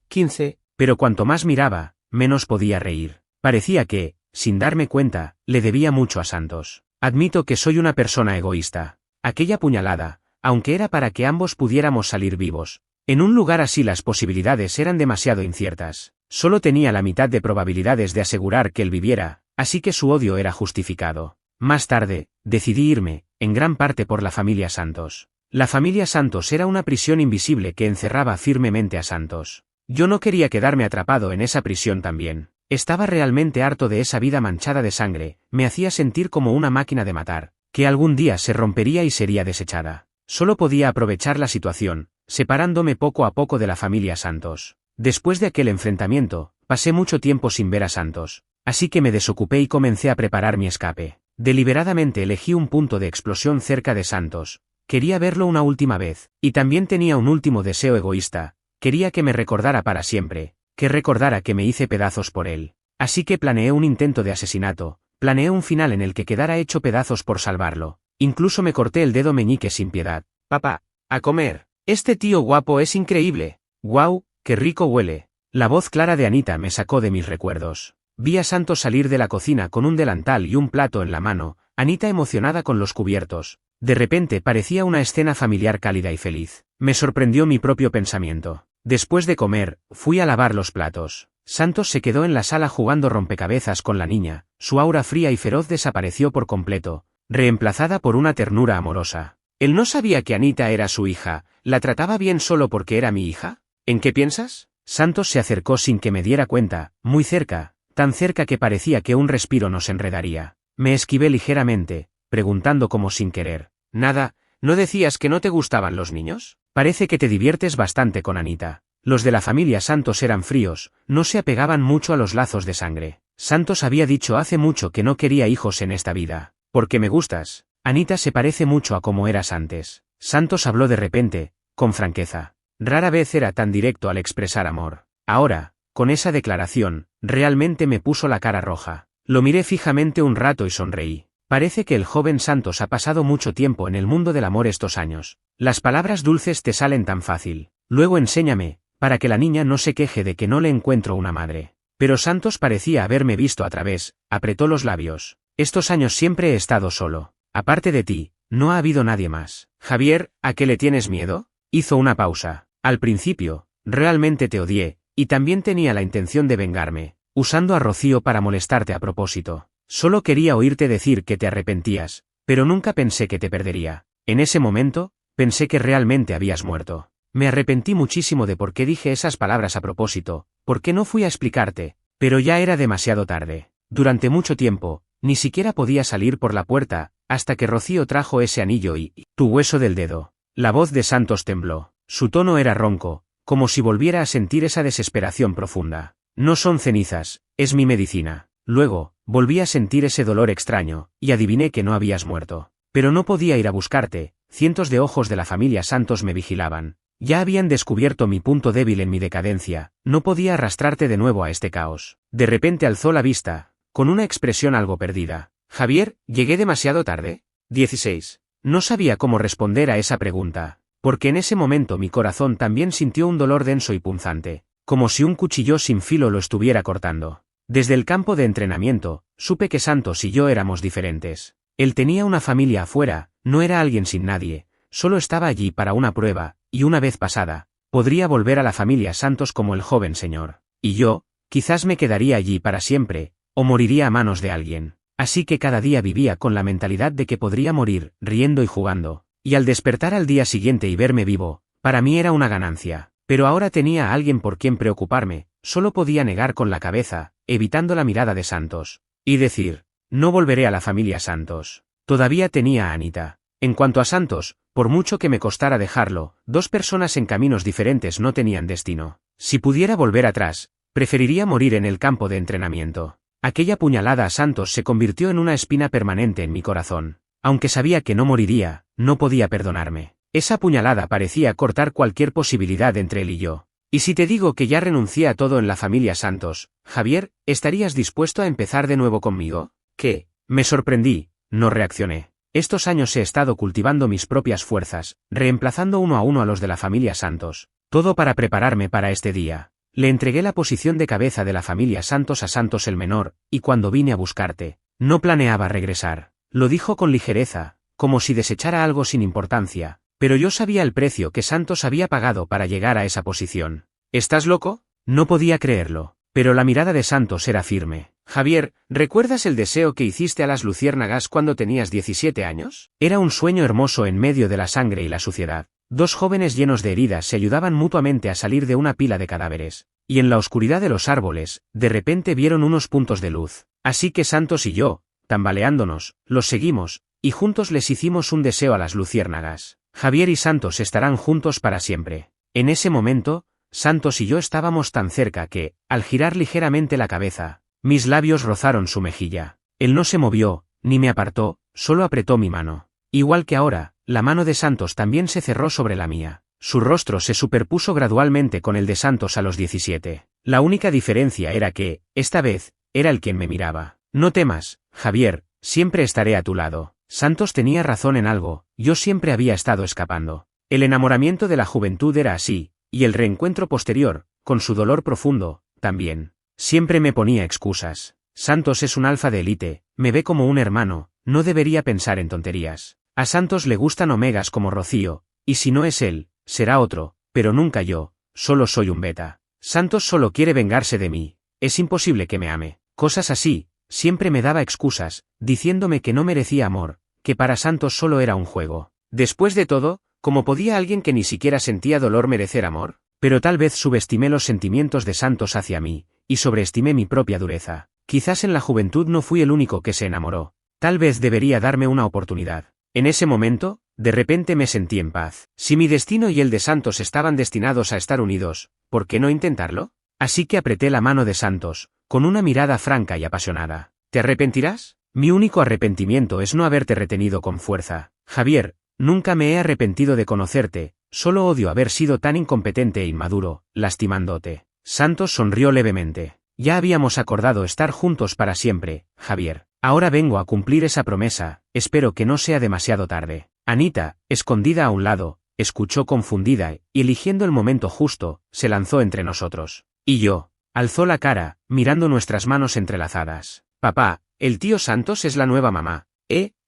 15. Pero cuanto más miraba, menos podía reír. Parecía que, sin darme cuenta, le debía mucho a Santos. Admito que soy una persona egoísta. Aquella puñalada, aunque era para que ambos pudiéramos salir vivos, en un lugar así las posibilidades eran demasiado inciertas. Solo tenía la mitad de probabilidades de asegurar que él viviera, así que su odio era justificado. Más tarde, decidí irme, en gran parte por la familia Santos. La familia Santos era una prisión invisible que encerraba firmemente a Santos. Yo no quería quedarme atrapado en esa prisión también. Estaba realmente harto de esa vida manchada de sangre, me hacía sentir como una máquina de matar, que algún día se rompería y sería desechada. Solo podía aprovechar la situación, separándome poco a poco de la familia Santos. Después de aquel enfrentamiento, pasé mucho tiempo sin ver a Santos, así que me desocupé y comencé a preparar mi escape. Deliberadamente elegí un punto de explosión cerca de Santos. Quería verlo una última vez, y también tenía un último deseo egoísta. Quería que me recordara para siempre, que recordara que me hice pedazos por él. Así que planeé un intento de asesinato, planeé un final en el que quedara hecho pedazos por salvarlo. Incluso me corté el dedo meñique sin piedad. Papá, a comer. Este tío guapo es increíble. ¡Guau, qué rico huele! La voz clara de Anita me sacó de mis recuerdos. Vi a Santos salir de la cocina con un delantal y un plato en la mano, Anita emocionada con los cubiertos. De repente parecía una escena familiar cálida y feliz. Me sorprendió mi propio pensamiento. Después de comer, fui a lavar los platos. Santos se quedó en la sala jugando rompecabezas con la niña, su aura fría y feroz desapareció por completo, reemplazada por una ternura amorosa. Él no sabía que Anita era su hija, ¿la trataba bien solo porque era mi hija? ¿En qué piensas? Santos se acercó sin que me diera cuenta, muy cerca, tan cerca que parecía que un respiro nos enredaría. Me esquivé ligeramente, preguntando como sin querer. Nada, ¿no decías que no te gustaban los niños? Parece que te diviertes bastante con Anita. Los de la familia Santos eran fríos, no se apegaban mucho a los lazos de sangre. Santos había dicho hace mucho que no quería hijos en esta vida. Porque me gustas. Anita se parece mucho a como eras antes. Santos habló de repente, con franqueza. Rara vez era tan directo al expresar amor. Ahora, con esa declaración, realmente me puso la cara roja. Lo miré fijamente un rato y sonreí. Parece que el joven Santos ha pasado mucho tiempo en el mundo del amor estos años. Las palabras dulces te salen tan fácil. Luego enséñame, para que la niña no se queje de que no le encuentro una madre. Pero Santos parecía haberme visto a través, apretó los labios. Estos años siempre he estado solo. Aparte de ti, no ha habido nadie más. Javier, ¿a qué le tienes miedo? Hizo una pausa. Al principio, realmente te odié, y también tenía la intención de vengarme, usando a Rocío para molestarte a propósito. Solo quería oírte decir que te arrepentías, pero nunca pensé que te perdería. En ese momento, pensé que realmente habías muerto. Me arrepentí muchísimo de por qué dije esas palabras a propósito, por qué no fui a explicarte, pero ya era demasiado tarde. Durante mucho tiempo, ni siquiera podía salir por la puerta, hasta que Rocío trajo ese anillo y tu hueso del dedo. La voz de Santos tembló. Su tono era ronco, como si volviera a sentir esa desesperación profunda. No son cenizas, es mi medicina. Luego, volví a sentir ese dolor extraño, y adiviné que no habías muerto. Pero no podía ir a buscarte, cientos de ojos de la familia Santos me vigilaban. Ya habían descubierto mi punto débil en mi decadencia, no podía arrastrarte de nuevo a este caos. De repente alzó la vista, con una expresión algo perdida. Javier, ¿llegué demasiado tarde? 16. No sabía cómo responder a esa pregunta, porque en ese momento mi corazón también sintió un dolor denso y punzante, como si un cuchillo sin filo lo estuviera cortando. Desde el campo de entrenamiento, supe que Santos y yo éramos diferentes. Él tenía una familia afuera, no era alguien sin nadie, solo estaba allí para una prueba, y una vez pasada, podría volver a la familia Santos como el joven señor. Y yo, quizás me quedaría allí para siempre, o moriría a manos de alguien. Así que cada día vivía con la mentalidad de que podría morir, riendo y jugando, y al despertar al día siguiente y verme vivo, para mí era una ganancia. Pero ahora tenía a alguien por quien preocuparme, solo podía negar con la cabeza, evitando la mirada de Santos, y decir, no volveré a la familia Santos. Todavía tenía a Anita. En cuanto a Santos, por mucho que me costara dejarlo, dos personas en caminos diferentes no tenían destino. Si pudiera volver atrás, preferiría morir en el campo de entrenamiento. Aquella puñalada a Santos se convirtió en una espina permanente en mi corazón. Aunque sabía que no moriría, no podía perdonarme. Esa puñalada parecía cortar cualquier posibilidad entre él y yo. Y si te digo que ya renuncié a todo en la familia Santos, Javier, ¿estarías dispuesto a empezar de nuevo conmigo? ¿Qué? Me sorprendí, no reaccioné. Estos años he estado cultivando mis propias fuerzas, reemplazando uno a los de la familia Santos. Todo para prepararme para este día. Le entregué la posición de cabeza de la familia Santos a Santos el menor, y cuando vine a buscarte, no planeaba regresar. Lo dijo con ligereza, como si desechara algo sin importancia, pero yo sabía el precio que Santos había pagado para llegar a esa posición. ¿Estás loco? No podía creerlo, pero la mirada de Santos era firme. Javier, ¿recuerdas el deseo que hiciste a las luciérnagas cuando tenías 17 años? Era un sueño hermoso en medio de la sangre y la suciedad. Dos jóvenes llenos de heridas se ayudaban mutuamente a salir de una pila de cadáveres, y en la oscuridad de los árboles, de repente vieron unos puntos de luz. Así que Santos y yo, tambaleándonos, los seguimos, y juntos les hicimos un deseo a las luciérnagas. Javier y Santos estarán juntos para siempre. En ese momento, Santos y yo estábamos tan cerca que, al girar ligeramente la cabeza, mis labios rozaron su mejilla. Él no se movió, ni me apartó, solo apretó mi mano. Igual que ahora, la mano de Santos también se cerró sobre la mía. Su rostro se superpuso gradualmente con el de Santos a los 17. La única diferencia era que, esta vez, era él quien me miraba. No temas, Javier, siempre estaré a tu lado. Santos tenía razón en algo, yo siempre había estado escapando. El enamoramiento de la juventud era así, y el reencuentro posterior, con su dolor profundo, también. Siempre me ponía excusas. Santos es un alfa de élite, me ve como un hermano, no debería pensar en tonterías. A Santos le gustan omegas como Rocío, y si no es él, será otro, pero nunca yo, solo soy un beta. Santos solo quiere vengarse de mí, es imposible que me ame. Cosas así, siempre me daba excusas, diciéndome que no merecía amor, que para Santos solo era un juego. Después de todo, ¿cómo podía alguien que ni siquiera sentía dolor merecer amor? Pero tal vez subestimé los sentimientos de Santos hacia mí, y sobreestimé mi propia dureza. Quizás en la juventud no fui el único que se enamoró. Tal vez debería darme una oportunidad. En ese momento, de repente me sentí en paz. Si mi destino y el de Santos estaban destinados a estar unidos, ¿por qué no intentarlo? Así que apreté la mano de Santos, con una mirada franca y apasionada. ¿Te arrepentirás? Mi único arrepentimiento es no haberte retenido con fuerza. Javier, nunca me he arrepentido de conocerte, solo odio haber sido tan incompetente e inmaduro, lastimándote. Santos sonrió levemente. Ya habíamos acordado estar juntos para siempre, Javier. Ahora vengo a cumplir esa promesa, espero que no sea demasiado tarde. Anita, escondida a un lado, escuchó confundida y, eligiendo el momento justo, se lanzó entre nosotros. Y yo, alzó la cara, mirando nuestras manos entrelazadas. Papá, el tío Santos es la nueva mamá.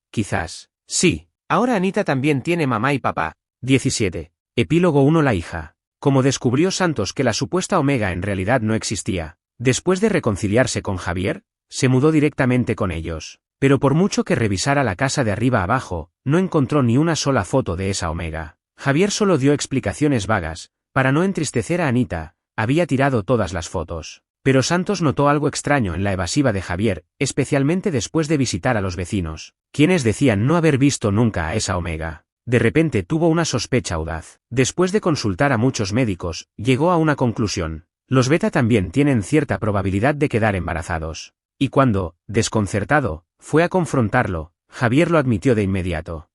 Quizás. Sí. Ahora Anita también tiene mamá y papá. 17. Epílogo 1. La hija. Como descubrió Santos que la supuesta Omega en realidad no existía, después de reconciliarse con Javier, se mudó directamente con ellos. Pero por mucho que revisara la casa de arriba abajo, no encontró ni una sola foto de esa Omega. Javier solo dio explicaciones vagas, para no entristecer a Anita, había tirado todas las fotos. Pero Santos notó algo extraño en la evasiva de Javier, especialmente después de visitar a los vecinos, quienes decían no haber visto nunca a esa Omega. De repente tuvo una sospecha audaz. Después de consultar a muchos médicos, llegó a una conclusión. Los beta también tienen cierta probabilidad de quedar embarazados. Y cuando, desconcertado, fue a confrontarlo, Javier lo admitió de inmediato.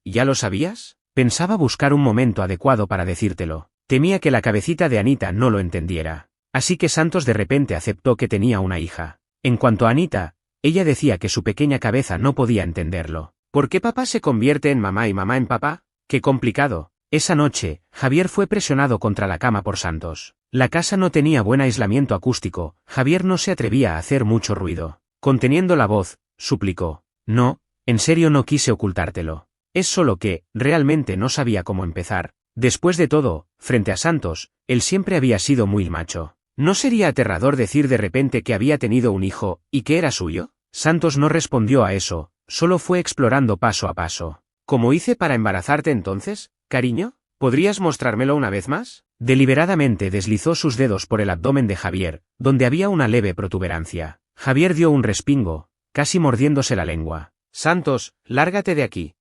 ¿Ya lo sabías? Pensaba buscar un momento adecuado para decírtelo. Temía que la cabecita de Anita no lo entendiera. Así que Santos de repente aceptó que tenía una hija. En cuanto a Anita, ella decía que su pequeña cabeza no podía entenderlo. ¿Por qué papá se convierte en mamá y mamá en papá? ¡Qué complicado! Esa noche, Javier fue presionado contra la cama por Santos. La casa no tenía buen aislamiento acústico, Javier no se atrevía a hacer mucho ruido. Conteniendo la voz, suplicó. No, en serio no quise ocultártelo. Es solo que, realmente no sabía cómo empezar. Después de todo, frente a Santos, él siempre había sido muy macho. ¿No sería aterrador decir de repente que había tenido un hijo, y que era suyo? Santos no respondió a eso, solo fue explorando paso a paso. ¿Cómo hice para embarazarte entonces, cariño? ¿Podrías mostrármelo una vez más? Deliberadamente deslizó sus dedos por el abdomen de Javier, donde había una leve protuberancia. Javier dio un respingo, casi mordiéndose la lengua. Santos, lárgate de aquí.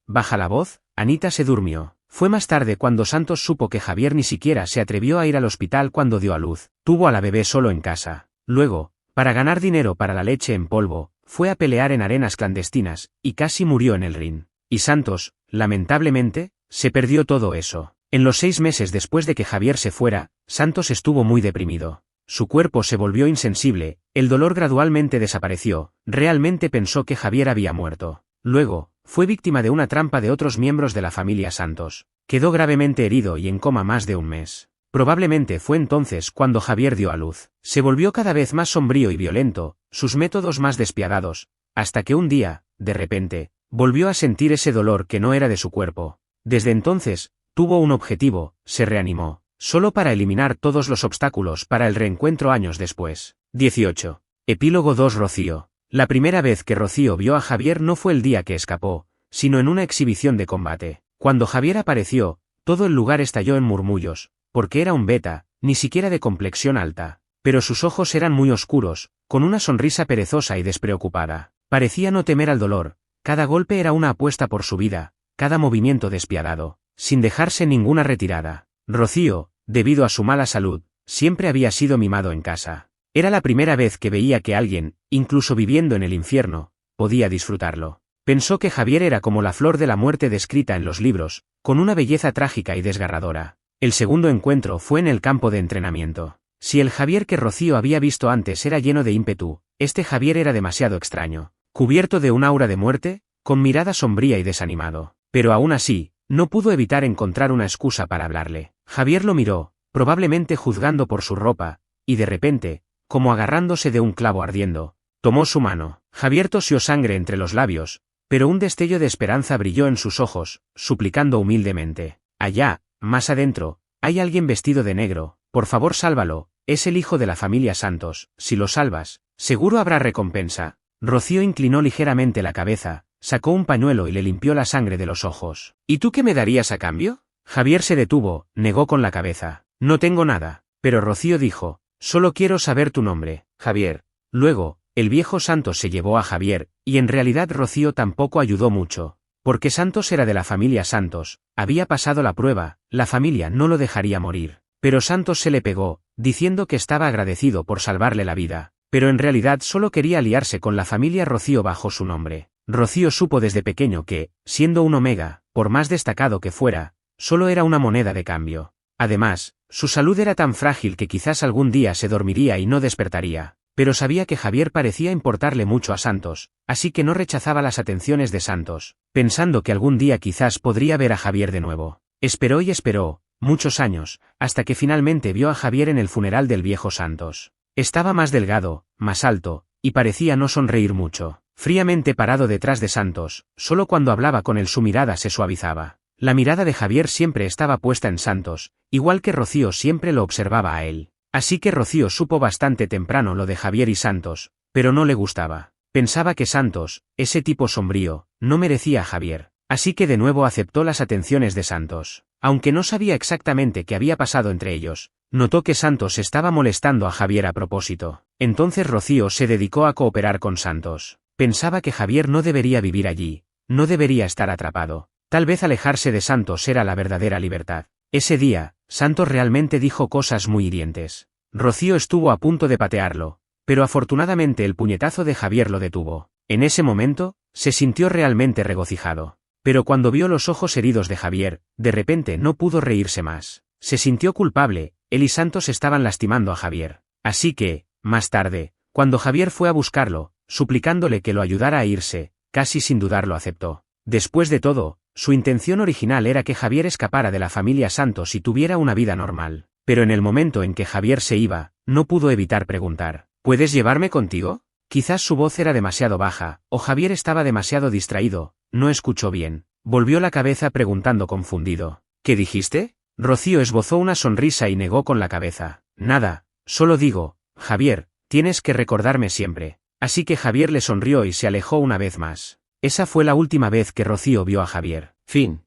Baja la voz, Anita se durmió. Fue más tarde cuando Santos supo que Javier ni siquiera se atrevió a ir al hospital cuando dio a luz. Tuvo a la bebé solo en casa. Luego, para ganar dinero para la leche en polvo, fue a pelear en arenas clandestinas, y casi murió en el ring. Y Santos, lamentablemente, se perdió todo eso. En los 6 meses después de que Javier se fuera, Santos estuvo muy deprimido. Su cuerpo se volvió insensible, el dolor gradualmente desapareció, realmente pensó que Javier había muerto. Luego, fue víctima de una trampa de otros miembros de la familia Santos. Quedó gravemente herido y en coma más de un mes. Probablemente fue entonces cuando Javier dio a luz. Se volvió cada vez más sombrío y violento, sus métodos más despiadados, hasta que un día, de repente, volvió a sentir ese dolor que no era de su cuerpo. Desde entonces, tuvo un objetivo, se reanimó, solo para eliminar todos los obstáculos para el reencuentro años después. 18. Epílogo 2. Rocío. La primera vez que Rocío vio a Javier no fue el día que escapó, sino en una exhibición de combate. Cuando Javier apareció, todo el lugar estalló en murmullos, porque era un beta, ni siquiera de complexión alta, pero sus ojos eran muy oscuros, con una sonrisa perezosa y despreocupada. Parecía no temer al dolor, cada golpe era una apuesta por su vida, cada movimiento despiadado, sin dejarse ninguna retirada. Rocío, debido a su mala salud, siempre había sido mimado en casa. Era la primera vez que veía que alguien, incluso viviendo en el infierno, podía disfrutarlo. Pensó que Javier era como la flor de la muerte descrita en los libros, con una belleza trágica y desgarradora. El segundo encuentro fue en el campo de entrenamiento. Si el Javier que Rocío había visto antes era lleno de ímpetu, este Javier era demasiado extraño, cubierto de un aura de muerte, con mirada sombría y desanimado. Pero aún así, no pudo evitar encontrar una excusa para hablarle. Javier lo miró, probablemente juzgando por su ropa, y de repente, como agarrándose de un clavo ardiendo, tomó su mano. Javier tosió sangre entre los labios, pero un destello de esperanza brilló en sus ojos, suplicando humildemente. Allá, más adentro, hay alguien vestido de negro, por favor sálvalo, es el hijo de la familia Santos, si lo salvas, seguro habrá recompensa. Rocío inclinó ligeramente la cabeza, sacó un pañuelo y le limpió la sangre de los ojos. ¿Y tú qué me darías a cambio? Javier se detuvo, negó con la cabeza. No tengo nada, pero Rocío dijo, solo quiero saber tu nombre, Javier. Luego, el viejo Santos se llevó a Javier, y en realidad Rocío tampoco ayudó mucho, porque Santos era de la familia Santos, había pasado la prueba, la familia no lo dejaría morir. Pero Santos se le pegó, diciendo que estaba agradecido por salvarle la vida, pero en realidad solo quería aliarse con la familia Rocío bajo su nombre. Rocío supo desde pequeño que, siendo un Omega, por más destacado que fuera, solo era una moneda de cambio. Además, su salud era tan frágil que quizás algún día se dormiría y no despertaría, pero sabía que Javier parecía importarle mucho a Santos, así que no rechazaba las atenciones de Santos, pensando que algún día quizás podría ver a Javier de nuevo. Esperó y esperó, muchos años, hasta que finalmente vio a Javier en el funeral del viejo Santos. Estaba más delgado, más alto, y parecía no sonreír mucho. Fríamente parado detrás de Santos, solo cuando hablaba con él su mirada se suavizaba. La mirada de Javier siempre estaba puesta en Santos, igual que Rocío siempre lo observaba a él. Así que Rocío supo bastante temprano lo de Javier y Santos, pero no le gustaba. Pensaba que Santos, ese tipo sombrío, no merecía a Javier. Así que de nuevo aceptó las atenciones de Santos. Aunque no sabía exactamente qué había pasado entre ellos, notó que Santos estaba molestando a Javier a propósito. Entonces Rocío se dedicó a cooperar con Santos. Pensaba que Javier no debería vivir allí, no debería estar atrapado. Tal vez alejarse de Santos era la verdadera libertad. Ese día, Santos realmente dijo cosas muy hirientes. Rocío estuvo a punto de patearlo, pero afortunadamente el puñetazo de Javier lo detuvo. En ese momento, se sintió realmente regocijado. Pero cuando vio los ojos heridos de Javier, de repente no pudo reírse más. Se sintió culpable, él y Santos estaban lastimando a Javier. Así que, más tarde, cuando Javier fue a buscarlo, suplicándole que lo ayudara a irse, casi sin dudarlo aceptó. Después de todo, su intención original era que Javier escapara de la familia Santos y tuviera una vida normal. Pero en el momento en que Javier se iba, no pudo evitar preguntar, ¿puedes llevarme contigo? Quizás su voz era demasiado baja, o Javier estaba demasiado distraído, no escuchó bien. Volvió la cabeza preguntando confundido. ¿Qué dijiste? Rocío esbozó una sonrisa y negó con la cabeza. Nada, solo digo, Javier, tienes que recordarme siempre. Así que Javier le sonrió y se alejó una vez más. Esa fue la última vez que Rocío vio a Javier. Fin.